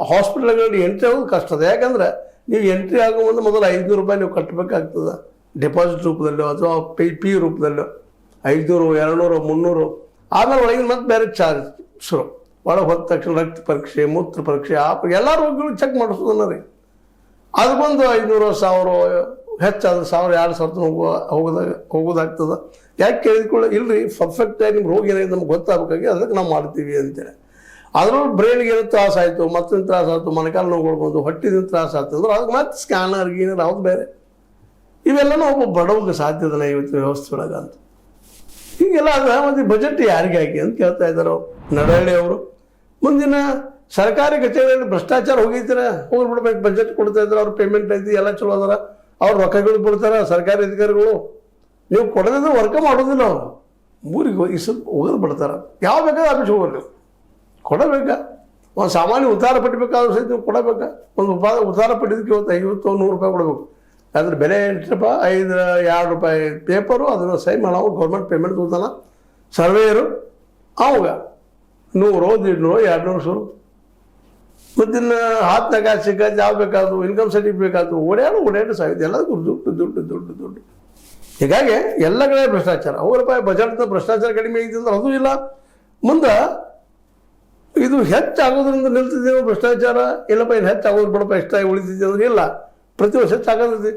ಹಾಸ್ಪಿಟಲ್ಗಳಲ್ಲಿ entry ಆಗೋದು ಕಷ್ಟ ಅದ. ಯಾಕಂದ್ರೆ ನೀವು ಎಂಟ್ರಿ ಆಗೋ ಮುಂದೆ ಮೊದಲು 500 ರೂಪಾಯಿ ನೀವು ಕಟ್ಟಬೇಕಾಗ್ತದೆ, ಡೆಪಾಸಿಟ್ ರೂಪದಲ್ಲೋ ಅಥವಾ ಪಿ ರೂಪದಲ್ಲೋ 500, 200, 300. ಆಮೇಲೆ ಒಳಗಿನ ಮತ್ತೆ ಬೇರೆ ಚಾರ್ಜ್ ಶುರು. ಒಳಗೆ ಹೋದ ತಕ್ಷಣ ರಕ್ತ ಪರೀಕ್ಷೆ, ಮೂತ್ರ ಪರೀಕ್ಷೆ, ಎಲ್ಲ ರೋಗಿಗಳು ಚೆಕ್ ಮಾಡಿಸೋದನ್ನ ರೀ. ಅದಕ್ಕೊಂದು 500, 1000 ಹೆಚ್ಚಾದ್ರೆ 1000, 2000 ಹೋಗೋದಾಗ್ತದೆ. ಯಾಕೆ ಕೇಳಿದ್ಕೊಳ್ಳಿ, ಇಲ್ರಿ ಪರ್ಫೆಕ್ಟಾಗಿ ನಿಮ್ಮ ರೋಗ ಏನಾಗಿದೆ ನಮ್ಗೆ ಗೊತ್ತಾಗಬೇಕಾಗಿ ಅದಕ್ಕೆ ನಾವು ಮಾಡ್ತೀವಿ ಅಂತೇಳಿ. ಅದ್ರೊಳಗೆ ಬ್ರೈನ್ಗೆ ಏನೋ ತ್ರಾಸ ಆಯಿತು, ಮತ್ತೊಂದು ತ್ರಾಸ ಆಯಿತು, ಮೊಣಕಾಲು ನೋವುಗಳು ಬಂದು, ಹೊಟ್ಟಿದ ತ್ರಾಸ ಆಯ್ತು ಅಂದ್ರೆ ಅದಕ್ಕೆ ಮತ್ತೆ ಸ್ಕ್ಯಾನರ್ ಗೀನರ್ ಅವ್ದು ಬೇರೆ. ಇವೆಲ್ಲನೂ ಒಬ್ಬ ಬಡವಗೆ ಸಾಧ್ಯದನ ಇವತ್ತಿನ ವ್ಯವಸ್ಥೆ ಒಳಗೆ ಅಂತ. ಹೀಗೆಲ್ಲ ಅದ. ಮತ್ತು ಬಜೆಟ್ ಯಾರಿಗೆ ಹಾಕಿ ಅಂತ ಕೇಳ್ತಾ ಇದ್ದಾರೆ ಅವರು ನಡಹಳ್ಳಿ ಅವರು. ಮುಂದಿನ ಸರ್ಕಾರಿ ಕಚೇರಿಯಲ್ಲಿ ಭ್ರಷ್ಟಾಚಾರ ಹೋಗಿರ್ತಾರೆ, ಹೋಗ್ಬಿಡ್ಬೇಕು, ಬಜೆಟ್ ಕೊಡ್ತಾ ಇದ್ದಾರೆ, ಅವ್ರ ಪೇಮೆಂಟ್ ಐತಿ, ಎಲ್ಲ ಚಲೋ ಅದಾರ, ಅವ್ರು ರೊಕ್ಕಗಳು ಕೊಡ್ತಾರೆ ಸರ್ಕಾರಿ ಅಧಿಕಾರಿಗಳು. ನೀವು ಕೊಡೋದಿದ್ರೆ ವರ್ಕ ಮಾಡೋದಿಲ್ಲ, ಅವರು ಊರಿಗೆ ಹೋಗಿ ಸ್ವಲ್ಪ ಹೋಗೋದು ಬಿಡ್ತಾರೆ. ಯಾವ ಬೇಕಾದ್ರೆ ಆಫೀಸ್ ಹೋಗೋರು ನೀವು ಕೊಡಬೇಕಾ? ಒಂದು ಸಾಮಾನ್ಯ ಉತ್ತಾರ ಪಡಿಬೇಕಾದ್ರೂ ಸಹಿತ ನೀವು ಕೊಡಬೇಕಾ? ಒಂದು ಉತ್ತಾರ ಪಡಿದಕ್ಕೆ ಇವತ್ತು 50-100 ರೂಪಾಯಿ ಕೊಡಬೇಕು. ಅದ್ರ ಬೆಲೆ ಎಂಟಪ್ಪ 2 ರೂಪಾಯಿ ಪೇಪರು, ಅದನ್ನು ಸೈ ಮಾಡೋ ಗೌರ್ಮೆಂಟ್ ಪೇಮೆಂಟ್ ತೊಗೊತಾನ ಸರ್ವೇಯರು. ಅವಾಗ 100, 150, 200 ಶುರು. ಮತ್ತಿನ್ನು ಹಾತ್ನಾಗ ಸಿಕ್ಕಾಯ್ತು ಯಾವ ಬೇಕಾದ್ರು, ಇನ್ಕಮ್ ಸರ್ಟಿಫಿಕೇಟ್ ಬೇಕಾದ್ರು, ಓಡಾಡು ಸಾಯ್ತು. ಎಲ್ಲದಕ್ಕೂ ದುಡ್ಡು. ಹೀಗಾಗಿ ಎಲ್ಲ ಕಡೆ ಭ್ರಷ್ಟಾಚಾರ. ರೂಪಾಯಿ ಬಜೆಟ್ನ ಭ್ರಷ್ಟಾಚಾರ ಕಡಿಮೆ ಐತಿ ಅಂದ್ರೆ ಅದು ಇಲ್ಲ. ಮುಂದೆ ಇದು ಹೆಚ್ಚಾಗೋದ್ರಿಂದ ನಿಲ್ತಿದ್ದೇವೆ ಭ್ರಷ್ಟಾಚಾರ, ಇಲ್ಲಪ್ಪ ಇನ್ನು ಹೆಚ್ಚಾಗೋದು ಬಿಡಪ್ಪ ಎಷ್ಟಾಗಿ ಉಳಿತಿದ್ದೆ ಅಂದ್ರೆ ಇಲ್ಲ, ಪ್ರತಿ ವರ್ಷ ಹೆಚ್ಚಾಗೋದಿದೆ.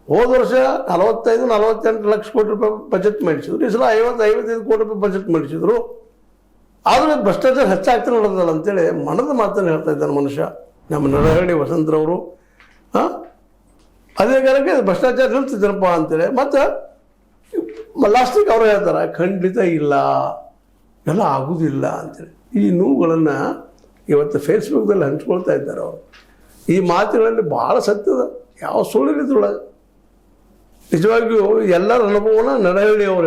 ಹೋದ ವರ್ಷ 45-48 ಲಕ್ಷ ಕೋಟಿ ರೂಪಾಯಿ ಬಜೆಟ್ ಮಾಡಿಸಿದ್ರು, ಈ ಸಲ 50-55 ಕೋಟಿ ರೂಪಾಯಿ ಬಜೆಟ್ ಮಾಡಿಸಿದ್ರು. ಆದರೆ ಭ್ರಷ್ಟಾಚಾರ ಹೆಚ್ಚಾಗ್ತಾ ನೋಡೋದಲ್ಲ ಅಂತೇಳಿ ಮನದ ಮಾತನ್ನು ಹೇಳ್ತಾ ಇದ್ದಾನೆ ಮನುಷ್ಯ ನಮ್ಮ ನಡಹಳ್ಳಿ ವಸಂತರವರು. ಅದೇ ಕಾರಣಕ್ಕೆ ಭ್ರಷ್ಟಾಚಾರ ನಿಲ್ತಿದ್ದಾರಪ್ಪ ಅಂತೇಳಿ. ಮತ್ತು ಲಾಸ್ಟಿಗೆ ಅವರು ಹೇಳ್ತಾರೆ ಖಂಡಿತ ಇಲ್ಲ, ಎಲ್ಲ ಆಗೋದಿಲ್ಲ ಅಂತೇಳಿ. ಈ ನೋವುಗಳನ್ನು ಇವತ್ತು ಫೇಸ್ಬುಕ್ದಲ್ಲಿ ಹಂಚ್ಕೊಳ್ತಾ ಇದ್ದಾರೆ ಅವರು. ಈ ಮಾತುಗಳಲ್ಲಿ ಭಾಳ ಸತ್ಯದ, ಯಾವ ಸುಳ್ಳಿದ್ರೊಳಗೆ ನಿಜವಾಗಿಯೂ ಎಲ್ಲರ ಅನುಭವನ ನಡಹಳ್ಳಿ ಅವರು